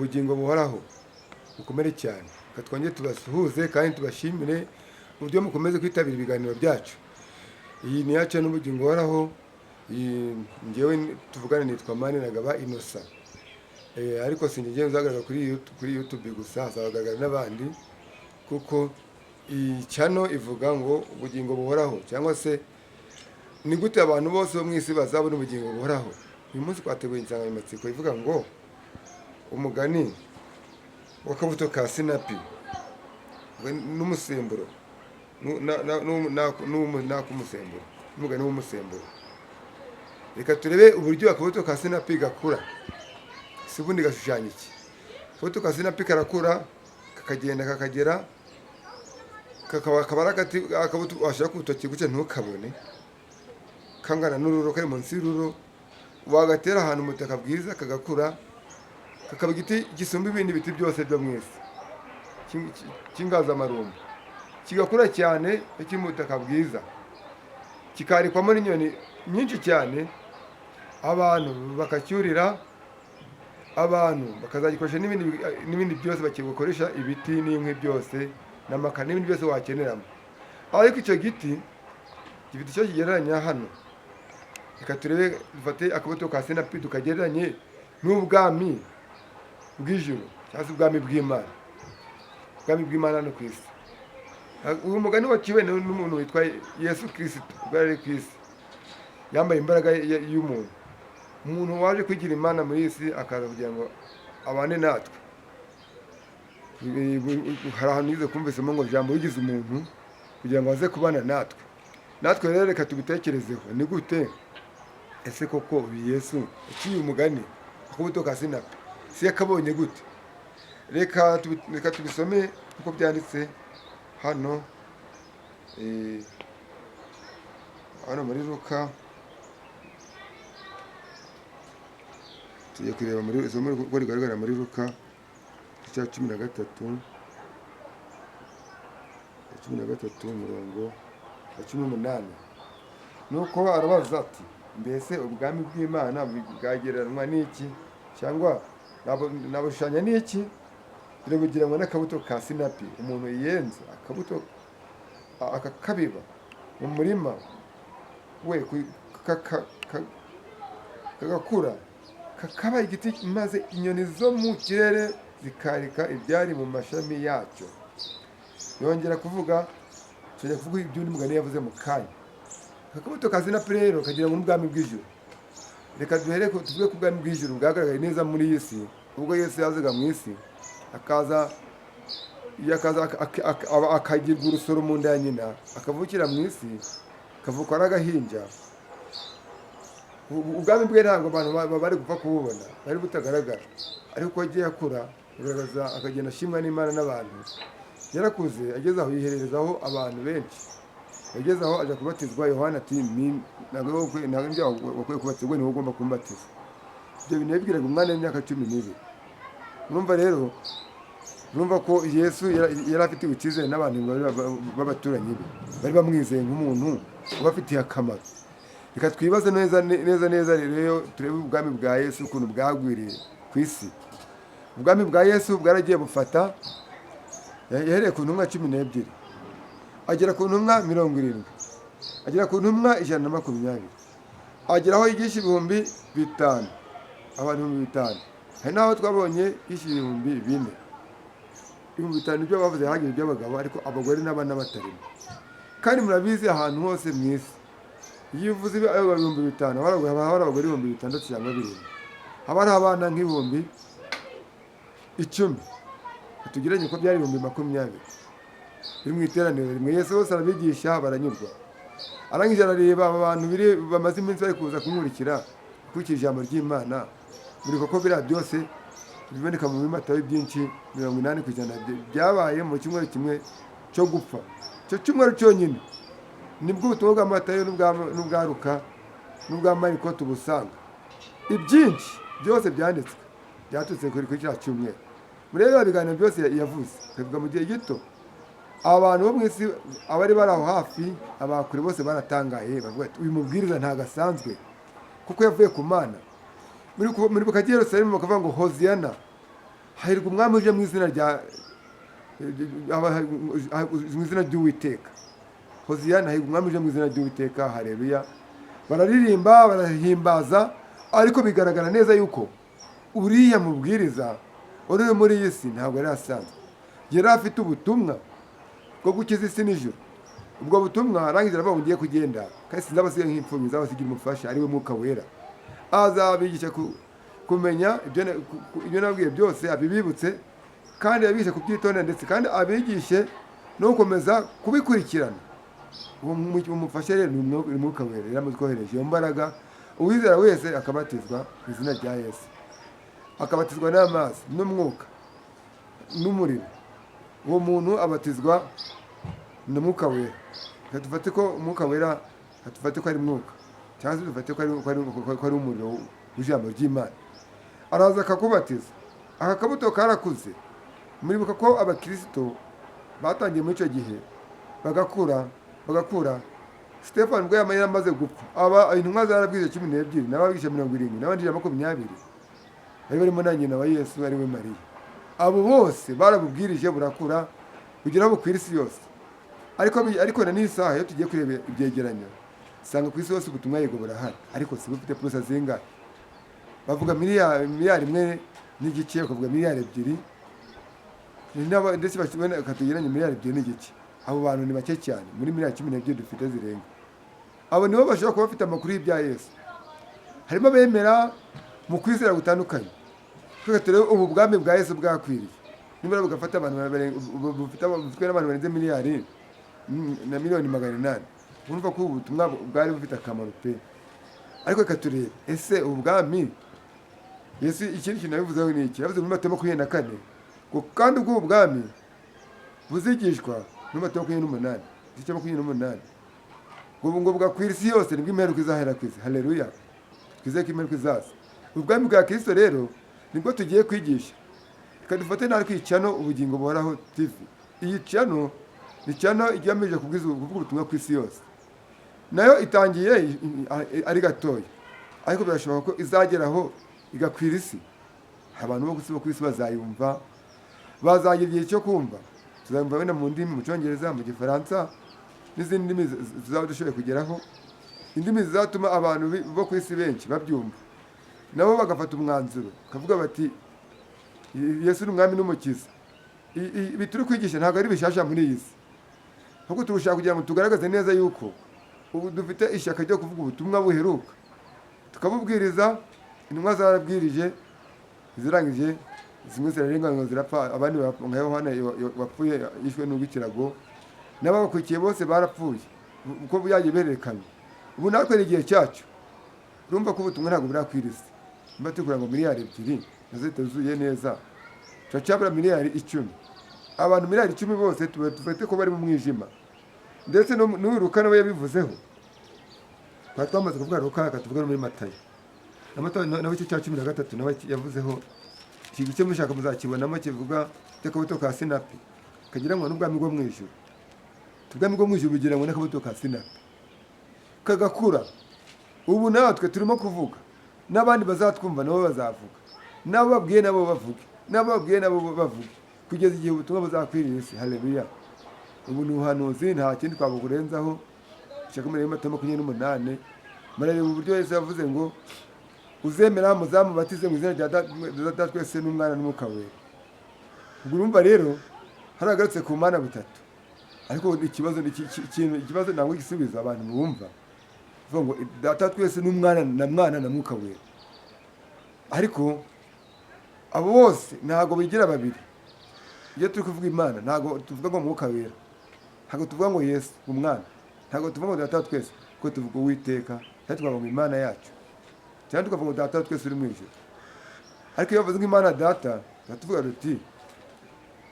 ubugingo buhoraho bukomere cyane. Twongere tubasuhuze kandi tubashimire uburyo mukomeze kwitabira ibiganiro byacu. Iyi ni yacu n'ubugingo buhoraho. Njyewe tuvugana nitwa Maniragaba Innocent. Ariko sinjye uzagaragara kuri YouTube gusa, hazagaragara n'abandi, kuko iyi channel ivuga ngo ubugingo buhoraho, cyangwa se ni gute abantu bose bo mu isi bazabona ubugingo buhoraho. Uyu munsi twateguye insanganyamatsiko ivuga ngo umugani w'akabuto ka sinapi n'umusemburo n'umusemburo, umugani w'umusemburo. Reka turebe uburyo akabuto ka sinapi gakura. Si ubundi gashushanya iki? Akabuto ka sinapi karakura, kakagenda kakagera, kakaba ari agati, akabuto washaka ku rutoki gutya ntukabone, kangana n'ururo, kari munsi y'ururo, wagatera ahantu mu butaka bwiza kagakura, kakaba igiti gisumba ibindi biti byose byo mu isi, cy'ingazamarumbu. Kigakura cyane kiri mu butaka bwiza, kikarikwamo n'inyoni nyinshi cyane, abantu bakacyurira, abantu bakazagikoresha n'ibindi byose bakigukoresha, ibiti n'inkwi byose n'amakara n'ibindi byose wakeneramo. Ariko icyo giti gifite icyo kigereranya hano. Reka turebe, dufate akabuto ka sinapi tukagereranye n'ubwami bw'ijuru, cyangwa se ubwami bw'Imana. Ubwami bw'Imana hano ku isi. Uyu mugani waciwe n'umuntu witwa Yesu Kristo, ubwo yari ku isi, yambaye imbaraga y'umuntu, umuntu waje kwigira Imana muri iyi si, akaza kugira ngo abane natwe. Hari ahantu yize kumvisemo ngo ijambo rigize umuntu kugira ngo aze kubana natwe. Natwe rero reka tubitekerezeho, ni gute ese koko uyu Yesu yaciye umugani akabuto ka sinapi, si yakabonye gute? Reka tubisome uko byanditse hano muri Luka. Tugiye kureba muri isomo uko rigaragara muri Luka cya 13 umurongo wa 18. Nuko arabaza ati, mbese ubwami bw'Imana bwagereranywa n'iki, cyangwa nabushushanya n'iki? Birabugiranwa n'akabuto ka sinapi umuntu yenze akabuto akakabiba mu murima we, kagakura kakaba igiti, maze inyoni zo mu kirere zikarika ibyari mu mashami yacyo. Yongera kuvuga ibyo mugani yavuze mu kanya. Akabuto ka sinapi rero kagira ngo n'ubwami bw'ijuru. Reka duhere tuvuge ku bwami bw'ijuru bwagaragaye neza muri iyi si, ubwo Yesu yazaga mu isi, akaza akagirwa urusoro mu nda ya nyina, akavukira mu isi, akavuka ari agahinja. Ubwami bwe ntabwo abantu bari gupfa kububona, bari butagaragara, ariko uko agiye akura akagenda ashimwa n'Imana n'abantu. Yarakuze ageze aho yihererezaho abantu benshi, ageze aho aja kubatizwa. Yohana ati, ntabwo wakwiye kubatizwa, niwe ugomba kumbatiza. Ibyo bintu yabibwiraga umwana w'imyaka 12. Urumva ko Yesu yari afitiwe icyizere n'abantu b'abaturanyi be, bari bamwizeye nk'umuntu ubafitiye akamaro. Reka twibaze neza rero, turebe ubwami bwa Yesu ukuntu bwagwiriye ku isi. Ubwami bwa Yesu bwaragiye bufata, yahereye ku ntumwa 12, agera ku ntumwa 70, agera ku ntumwa 120, agera aho yigisha 5,000, abantu 5,000. Hari n'aho twabonye yigisha 4,000. 5,000 nibyo bavuze hagiye iby'abagabo, ariko abagore n'abana batarimo. Kandi murabizi ahantu hose mu isi, iyo uvuze 5,000, haba hari abagore 6,000 cyangwa 7. Haba hari abana nk'ibihumbi 10. Tugeranye ko byari 20,000 biri mu iteraniro rimwe. Yesu bose arabigisha, baranyurwa. Arangije arareba abantu bamaze iminsi bari kuza kumurikira kurikira ijambo ry'Imana, muri koko biriya byose biboneka mu Matayo byinshi, 80% byabaye mu cyumweru kimwe cyo gupfa. Cyo cyumweru cyonyine nibwo ubutumwa bwa Matayo n'ubwa Luka n'ubwa Mariko tubusanga. Ibyinshi byose byanditswe byatutse kuri cya cyumweru. Murebe ibiganiro byose yavuze, kavuga mu gihe gito. Abantu bo mu isi, abari bari aho hafi, abakure bose baratangaye, bavuga ati, uyu mubwiriza ntago asanzwe, kuko yavuye ku Mana. Muri Yerusalemu bakavuga ngo Hoziyana, hahirwa umwami uje mu izina ry'uwiteka. Hoziyana, hahirwa umwami uje mu izina ry'uwiteka. Haleluya. Bararirimba, barahimbaza, ariko bigaragara neza yuko uriya mubwiriza uri muri iyi si ntabwo yari asanzwe, yari afite ubutumwa bwo gukiza isi n'ijuru. ubwo butumwa arangiza aravuga ngo ngiye kugenda kandi sinzabasiga nk'imfubyi, nzabasigira umufasha ari we Mwuka Wera, azabigisha kumenya ibyo nabwiye byose, abibibutse kandi abigishe kubyitondera, ndetse kandi abigishe no gukomeza kubikurikirana. umufasha rero ni Mwuka Wera, yaramutwohereje iyo mbaraga. Uwizera wese akabatizwa mu izina rya Yesu, akabatizwa n'amazi n'umwuka n'umuriro. uwo muntu abatizwa na Mwuka Wera. Dufate ko Umwuka Wera, dufate ko ari mwuka, cyangwa se dufate ko ari umuriro w'ijambo ry'Imana. Araza akakubatiza, aka kabuto karakuze. Muribuka ko abakristo batangiye muri icyo gihe bagakura. Stefano ubwo yamaze gupfa, intumwa zarabwije 12 n'ababwije 70 n'abandi 20 bari barimo na nyina wa Yesu ari we Mariya. Abo bose barabubwirije burakura kugira ngo kw'isi yose. Ariko na n'isaha iyo tugiye kureba ibyegeranyo, sanga ku isi yose ubutumwa yego burahari, ariko si bufite purusa zingahe. Bavuga miliyari imwe n'igice, bakavuga miliyari 2, ndetse bakatugeranya miliyari 2 n'igice. Abo bantu ni bake cyane muri miliyari 12 dufite zirenga. Abo nibo bashobora kuba bafite amakuru y'ibya Yesu. Harimo abemera mu kwizera gutandukanye, tugatera ubu bwami bwa Yesu bwakwiriye. Nimba bugafata abantu bufite n'abantu barenze miliyari na miliyoni 800. Urumva ko ubutumwa bwari bufite akamaro pe. Ariko reka turebe, ese ubu bwami Yesu ikindi kintu yabivuzeho ni iki? Yavuze muri Matayo 24 ngo kandi ubwo bwami buzigishwa muri Matayo 28, igice 28. ngo bwakwira isi yose, nibwo imperuka izahera ku isi. Haleluya. Twizeye ko imperuka izaza. Ubwami bwa Kristo rero nibwo tugiye kwigisha. Reka dufate nari kwicano ubugingo buhoraho TV. Iyi channel ni channel igamije kuvuga ubutumwa ku isi yose. Nayo itangiye ari gatoya, ariko birashoboka ko izageraho igakwira isi. Abantu bo gusiba ku isi bazayumva, bazagira igihe cyo kumva. Tuzamva wenda mu ndimi, mu Cyongereza, mu Gifaransa n'izindi ndimi zizaba dushoboye kugeraho, indimi zizatuma abantu bo ku isi benshi babyumva, nabo bagafata umwanzuro kavuga bati Yesu ni umwami n'umukiza. Bituri kwigisha ntabwo ari bishasha muri iyi si, ahubwo turushaka kugira ngo tugaragaze neza yuko ubu dufite ishyaka ryo kuvuga ubutumwa buheruka, tukabubwiriza. Intumwa zarabwirije, zirangije, zimwe zirarenga ngo zirapfa, abandi nka Yohana wapfuye yishwe n'ubwikirago, n'abakurikiye bose barapfuye uko byagiye berekana. Ubu natwe igihe cyacu, urumva ko ubutumwa ntabwo burakwira isi. Mba tukura ngo miliyari 2 nazo tuzuye neza, turacabura miliyari 10. Abantu miliyari 10 bose tufite ko bari mu mwijima. Ndetse n'uruka nawe yabivuzeho. Twamaze kuvuga ruka, tuvuga muri Matayo. Nawe icyo cya 13 nawe yavuzeho, iki gice mushaka muzakibonamo kivuga cy'akabuto ka sinapi kagira ngo n'ubwami bwo mwijuru. Ubwami bwo mwijuru bugira ngo n'akabuto ka sinapi kagakura. Ubu natwe turimo kuvuga, n'abandi bazatwumva nabo bazavuga, nabo babwiye nabo bavuga, kugeza igihe ubutumwa buzakwirira isi. Haleluya. Ubu ni ubuhanuzi, nta kindi twabukurenzaho. Shaka muri Matayo 28 marareba uburyo Yesu yavuze ngo uzemera muzamubatize mu izina rya Data twese n'Umwana n'Umwuka Wera. Ubwo urumva rero haragarutse ku Mana butatu. Ariko ikibazo ntabwo gisubiza abantu bumva vuga ngo Data twese n'Umwana na Mwana na Mwuka Wera. Ariko abo bose ntabwo bigira babiri. Iyo turi kuvuga Imana ntabwo tuvuga ngo Mwuka Wera, ntabwo tuvuga ngo Yesu Umwana, ntabwo tuvuga ngo Data twese, ko tuvuga Uwiteka, kandi tuvuga ngo Imana yacu, cyane tukavuga ngo Data twese uri mu ijuru. Ariko iyo bavuze ngo Imana Data, tuvuga ruti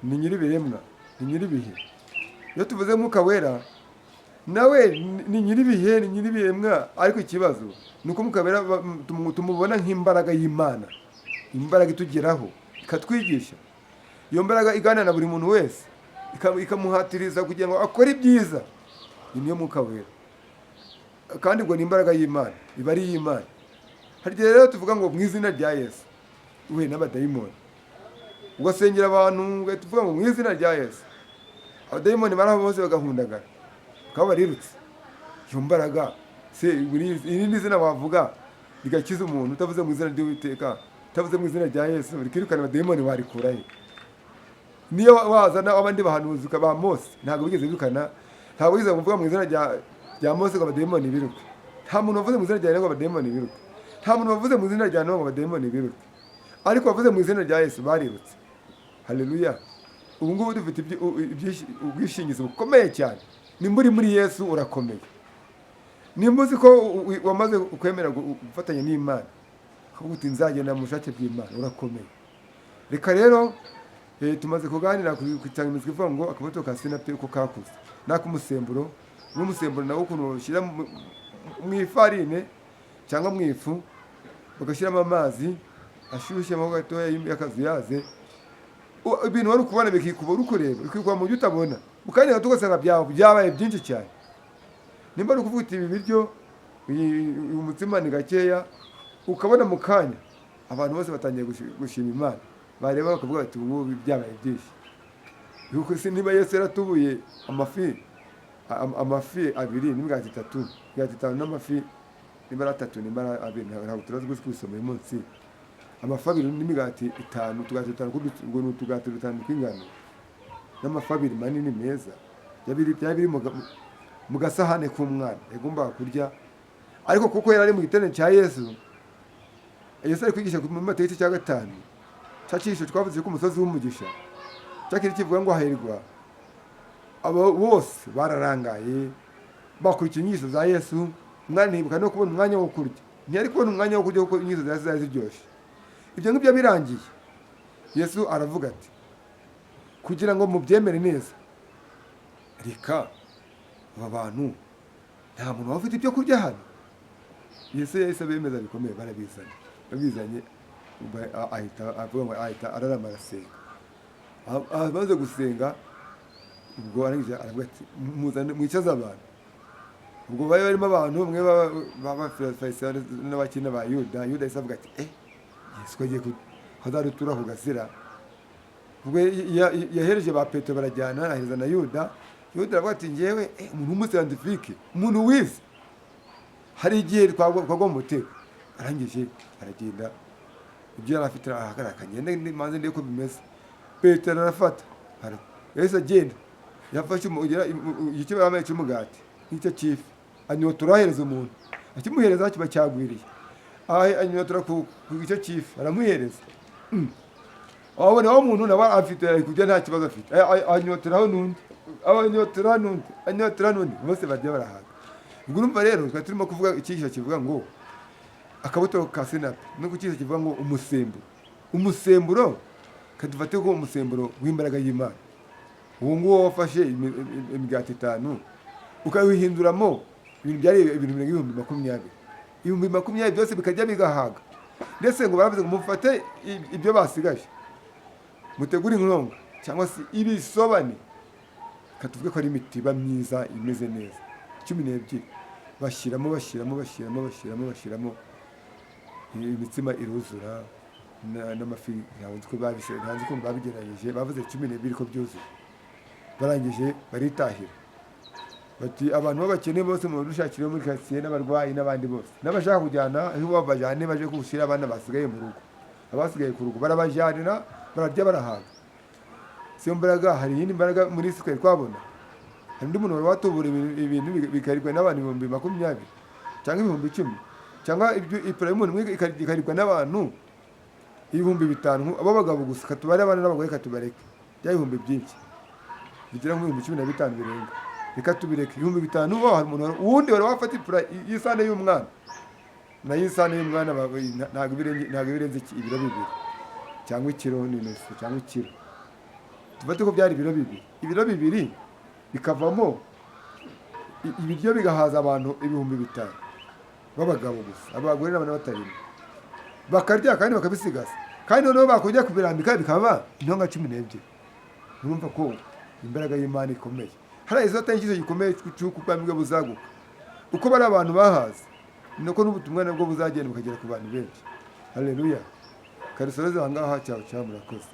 ni nyir'ibiremwa, ni nyir'ibihe. Iyo tuvuze Mwuka Wera, nawe ni nyir'ibihe, ni nyir'ibiremwa. Ariko ikibazo ni uko Mwuka Wera tumubona nk'imbaraga y'Imana, imbaraga itugeraho ikatwigisha. Iyo mbaraga iganira na buri muntu wese, ikamuhatiriza kugira ngo akore ibyiza. Niyo Mwuka Wera, kandi ngo ni imbaraga y'Imana, iba ari y'Imana. Hari rero tuvuga ngo mu izina rya Yesu we n'abadayimoni. ugasengera abantu ugahita uvuga ngo mu izina rya Yesu, abadayimoni baraho bose bagahundagara bakaba barirutse. Iyo mbaraga se irindi zina wavuga rigakiza umuntu utavuze mu izina ry'Uwiteka, utavuze mu izina rya Yesu, rikirukana abadayimoni warikura he? Niyo wazana abandi bahanuzi ba Mose ntabwo bigeze birukana, ntabwo bigeze kuvuga mu izina rya Mose ngo abadayimoni biruke. Nta muntu wavuze mu izina rya Yesu ngo abadayimoni biruke. Nta muntu wavuze mu izina rya Nowa ngo abadayimoni biruke. Ariko wavuze mu izina rya Yesu barirutse. Haleluya. Ubu ngubu dufite ubwishingizi bukomeye cyane. Nimba uri muri Yesu urakomeye. Nimba uzi ko wamaze kwemera gufatanya n'Imana, ukavuga uti nzagenda mu bushake bw'Imana, urakomeye. Reka rero tumaze kuganira ku insanganyamatsiko ivuga ngo akabuto ka sinapi uko kakuze. N'ak'umusemburo, n'umusemburo nawo ukuntu ushyira mu ifarine cyangwa mu ifu, ugashyiramo amazi ashyushyemo gatoya y'akazuyaze, ibintu wari kubona bikikuba uri kureba, bikikuba mu byo utabona, ukanya gato ugasanga byabaye byinshi cyane. Nimba ari ukuvuga uti ibi biryo, uyu mutsima ni gakeya, ukabona mu kanya abantu bose batangiye gushima Imana, bareba bakavuga bati ubu byabaye byinshi. Yuko se niba Yesu yaratubuye amafi 2 n'imigati 3, imigati 5 n'amafi nimba 3 nimba 2, ntabwo turazi gusoma uyu munsi. Amafi 2 n'imigati 5, tugati 5 ngo n'utugati 5 kw'ingano, n'amafi 2 manini meza byabiri mu gasahane k'umwana yagombaga kurya. Ariko kuko yari ari mu giterane cya Yesu ari kwigisha mu Mateka cya 5, cyacisho twavuze ko umusozi w'umugisha cyakiri kivuga ngo hahirwa abo bose bararangaye bakurikiye inyigisho za Yesu. Umwana ntibuka no kubona umwanya wo kurya, ntiyari kubona umwanya wo kurya kuko inyigisho za Yesu zari ziryoshye. Ibyo ngibyo birangiye, Yesu aravuga ati kugira ngo mubyemere neza, reka aba bantu nta muntu wafite ibyo kurya hano. Yesu yahise abemeza bikomeye, babizanye ahita avuga ngo ahita ararama arasenga. Amaze gusenga ubwo arangije aravuga ati mwicaze abantu. Ubwo bari barimo abantu bamwe b'Abafariseo n'abakina ba Yuda. Yuda yahise avuga ati Yesu agiye kuzarutura ku gasira. Ubwo yahereje ba Petero barajyana, ahereza na Yuda. Yuda aravuga ati njyewe umuntu w'umusiyantifike, umuntu wize, hari igihe twagwa mu mutego. Arangije aragenda, ibyo yari afite ahagarakanye maze ndiye ko bimeze. Petero arafata yahise agenda, yafashe igice bamaye cy'umugati n'icyo kifi, anyotora ahereza umuntu, akimuhereza kiba cyagwiriye. Anyotora ku gice kifi aramuhereza. Wabona wa muntu nawe afite kujya nta kibazo afite, anyotoraho n'undi, anyotora n'undi, bose barya barahaga. Ubwo urumva rero twari turimo kuvuga ikigisho kivuga ngo akabuto ka sinapi, no ku kigisho kivuga ngo umusemburo kadufate ko umusemburo w'imbaraga y'Imana. Uwo nguwo wafashe imigati 5 ukawihinduramo ibintu byari ibintu 20,000, 20,000 byose bikajya bigahaga. Ndetse ngo baravuze ngo mufate ibyo basigaje, mutegura inkonga cyangwa se ibisobane, katuvuge ko ari imitiba myiza imeze neza 12, bashyiramo imitsima iruzura n'amafi. Ntabwo ko babigeranyije, bavuze 12 ko byuzuye. Barangije baritahira bati abantu babakene bose mu dushakire muri quartier, n'abarwayi n'abandi bose, n'abashaka kujyana aho babajyane baje gushyira abana basigaye mu rugo. Abasigaye ku rugo barabajyanira, bararya barahaga. Siyo mbaraga, hari iyindi mbaraga muri Isirayeli twabona. Hari undi muntu watubura ibintu bikaribwa n'abantu 20,000 cyangwa 10,000, cyangwa ipura y'umuntu umwe ikaribwa n'abantu 5,000. Abo bagabo gusa katubare abana n'abagore katubareke, bya 1000 byinshi bigira mu 15 birenga, reka tubireke 5,000. Hari umuntu wundi wari wafata ipura y'isane y'umwana, na y'isane y'umwana ntabwo birenze ibiro 2 cyangwa ikiro n'inusu cyangwa ikiro. Tufate ko byari ibiro 2 bikavamo ibiryo bigahaza abantu 5,000 b'abagabo gusa, abagore n'abana batarimo bakarya kandi bakabisigaza, kandi noneho bakongera kubirambika bikaba intonga 12. Urumva ko imbaraga y'Imana ikomeye. Hari izo gikomeye cy'uko ubwami bwe buzaguka. Uko bari abantu bahaze, nuko n'ubutumwa nabwo buzagenda bukagera ku bantu benshi. Haleluya. Karisoreze ahangaha cyawe murakoze.